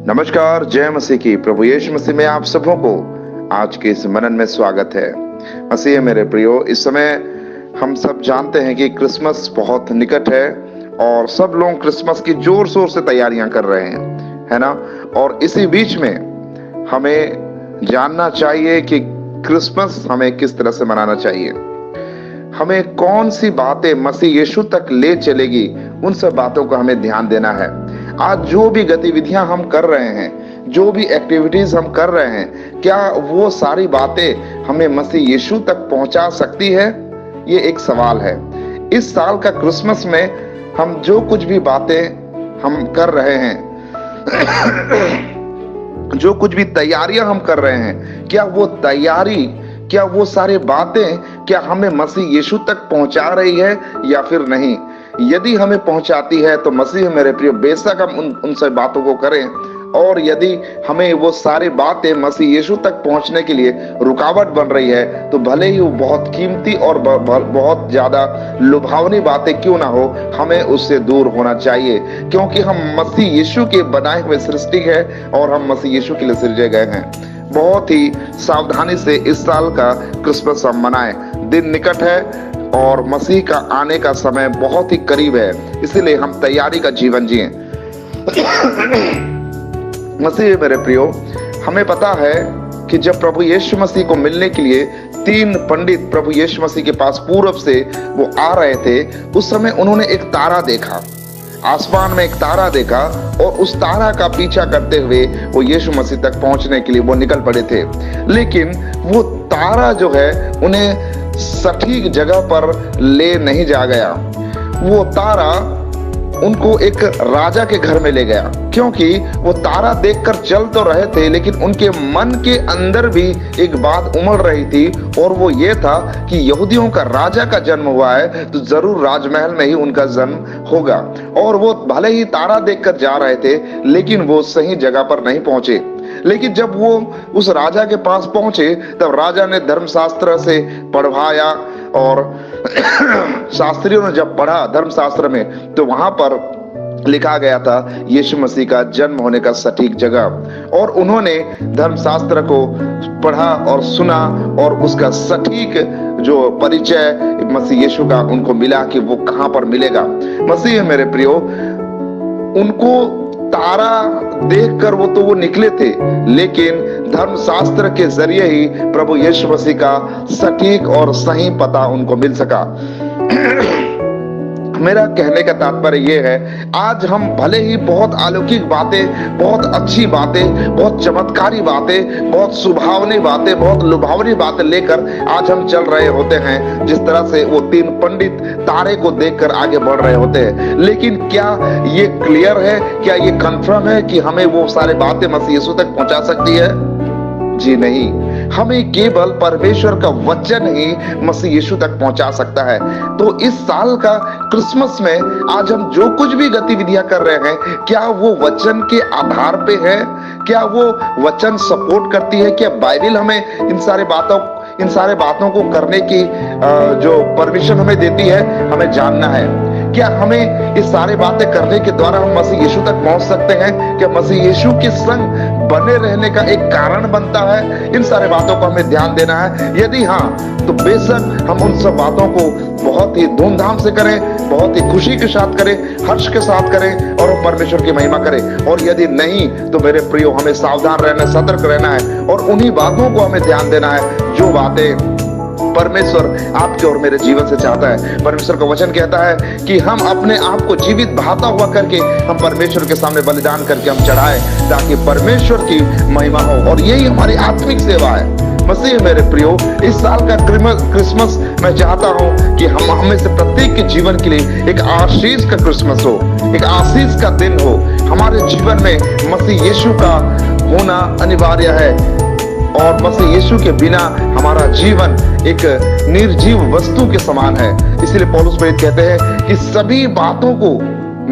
नमस्कार, जय मसीह की। प्रभु यीशु मसीह में आप सबों को आज के इस मनन में स्वागत है। मसीह मेरे प्रियो, इस समय हम सब जानते हैं कि क्रिसमस बहुत निकट है और सब लोग क्रिसमस की जोर शोर से तैयारियां कर रहे हैं, है ना। और इसी बीच में हमें जानना चाहिए कि क्रिसमस हमें किस तरह से मनाना चाहिए। हमें कौन सी बातें मसीह यीशु तक ले चलेगी, उन सब बातों को हमें ध्यान देना है। आज जो भी गतिविधियां हम कर रहे हैं, जो भी एक्टिविटीज हम कर रहे हैं, क्या वो सारी बातें हमें मसीह यीशु तक पहुंचा सकती है? ये एक सवाल है। इस साल का क्रिसमस में हम जो कुछ भी बातें हम कर रहे हैं जो कुछ भी तैयारियां हम कर रहे हैं, क्या वो तैयारी, क्या वो सारी बातें क्या हमें मसीह यीशु तक पहुंचा रही है या फिर नहीं? यदि हमें पहुंचाती है तो मसीह मेरे प्रिय बेशक हम उन सब बातों को करें, और यदि हमें वो सारी बातें मसीह यीशु तक पहुंचने के लिए रुकावट बन रही है तो भले ही वो बहुत कीमती और बहुत ज्यादा लुभावनी बातें क्यों ना हो, हमें उससे दूर होना चाहिए, क्योंकि हम मसीह यीशु के बनाए हुए सृष्टि है और हम मसीह यीशु के लिए सृजे गए हैं। बहुत ही सावधानी से इस साल का क्रिसमस हम मनाएं। दिन निकट है और मसीह का आने का समय बहुत ही करीब है, इसीलिए हम तैयारी का जीवन जिएं। मसीह मेरे प्रियो, हमें पता है कि जब प्रभु यीशु मसीह को मिलने के लिए 3 पंडित प्रभु यीशु मसीह के पास पूरब से वो आ रहे थे, उस समय उन्होंने एक तारा देखा, आसमान में एक तारा देखा, और उस तारा का पीछा करते हुए वो यीशु मसीह तक पहुंचने के लिए वो निकल पड़े थे। लेकिन वो तारा जो है उन्हें सटीक जगह पर ले नहीं जा गया। वो तारा उनको एक राजा के घर में ले गया, क्योंकि वो तारा देखकर चल तो रहे थे लेकिन उनके मन के अंदर भी एक बात उमड़ रही थी, और वो ये था कि यहूदियों का राजा का जन्म हुआ है तो जरूर राजमहल में ही उनका जन्म होगा। और वो भले ही तारा देखकर जा रहे थे लेकिन वो सही जगह पर नहीं पहुंचे। लेकिन जब वो उस राजा के पास पहुंचे तब राजा ने धर्मशास्त्र से पढ़वाया, और शास्त्रियों ने जब पढ़ा धर्मशास्त्र में तो वहां पर लिखा गया था यीशु मसीह का जन्म होने का सटीक जगह। और उन्होंने धर्मशास्त्र को पढ़ा और सुना और उसका सटीक जो परिचय मसीह यीशु का उनको मिला कि वो कहां पर मिलेगा। मसीह मेरे प्रियो, उनको तारा देखकर वो निकले थे, लेकिन धर्मशास्त्र के जरिए ही प्रभु यीशु मसीह का सटीक और सही पता उनको मिल सका। मेरा कहने का तात्पर्य यह है, आज हम भले ही बहुत अलौकिक बातें, बहुत अच्छी बातें, बहुत चमत्कारी बातें, बहुत सुभावनी बातें, बहुत लुभावनी बातें लेकर आज हम चल रहे होते हैं, जिस तरह से वो 3 पंडित तारे को देखकर आगे बढ़ रहे होते हैं। लेकिन क्या ये क्लियर है, क्या ये कंफर्म है कि हमें वो सारी बातें मसीह यीशु तक पहुंचा सकती है? जी नहीं, हमें केवल परमेश्वर का वचन ही मसीह यीशु तक पहुंचा सकता है। तो इस साल का क्रिसमस में आज हम जो कुछ भी गतिविधियां कर रहे हैं, क्या वो वचन के आधार पे है? क्या वो वचन सपोर्ट करती है? क्या बाइबल हमें इन सारे बातों को करने की जो परमिशन हमें देती है, हमें जानना है। क्या हमें इस सारी बातें करने के द्वारा हम मसीह यीशु तक पहुंच सकते हैं? क्या मसीह यीशु के संग बने रहने का एक कारण बनता है? इन सारे बातों को हमें ध्यान देना है। यदि हाँ, तो बेशक हम उन सब बातों को बहुत ही धूमधाम से करें, बहुत ही खुशी के साथ करें, हर्ष के साथ करें और परमेश्वर की महिमा करें। और यदि नहीं तो मेरे प्रियो, हमें सावधान रहना, सतर्क रहना है और उन्हीं बातों को हमें ध्यान देना है जो बातें परमेश्वर आपके और मेरे जीवन से चाहता है। परमेश्वर का वचन कहता है कि हम अपने आप को जीवित भाता हुआ करके हम परमेश्वर के सामने बलिदान करके हम चढ़ाए, ताकि परमेश्वर की महिमा हो, और यही हमारी आत्मिक सेवा है। मसीह मेरे प्रियो, इस साल का क्रिसमस मैं चाहता हूं कि हम हमें से प्रत्येक के जीवन के लिए एक आशीष का क्रिसमस हो, एक आशीष का दिन हो। हमारे जीवन में मसीह यीशु का होना अनिवार्य है, और मसीह यीशु के बिना हमारा जीवन एक निर्जीव वस्तु के समान है। इसलिए पौलुस प्रेरित कहते हैं कि सभी बातों को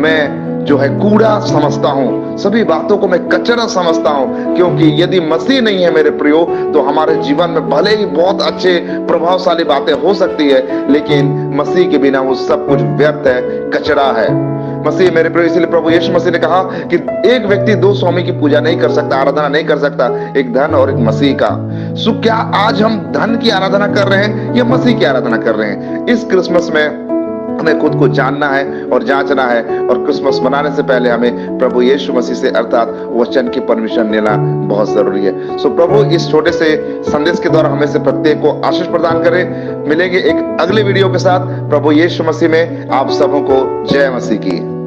मैं जो है कूड़ा समझता हूं, सभी बातों को मैं कचरा समझता हूं, क्योंकि यदि मसीह नहीं है मेरे प्रियो, तो हमारे जीवन में भले ही बहुत अच्छे प्रभावशाली बातें हो सकती है, लेकिन मसीह के बिना वो सब कुछ व्यर्थ है, कचरा है। मसीह मेरे प्रिय, इसलिए प्रभु यीशु मसीह ने कहा कि एक व्यक्ति दो स्वामी की पूजा नहीं कर सकता, आराधना नहीं कर सकता, एक धन और एक मसीह का। सो क्या आज हम धन की आराधना कर रहे हैं या मसीह की आराधना कर रहे हैं? इस क्रिसमस में हमें खुद को जानना है और जांचना है, और क्रिसमस मनाने से पहले हमें प्रभु यीशु मसीह से अर्थात वचन की परमिशन लेना बहुत जरूरी है। सो प्रभु इस छोटे से संदेश के द्वारा हमें से प्रत्येक को आशीष प्रदान करें। मिलेंगे एक अगले वीडियो के साथ। प्रभु यीशु मसीह में आप सबों को जय मसीह की।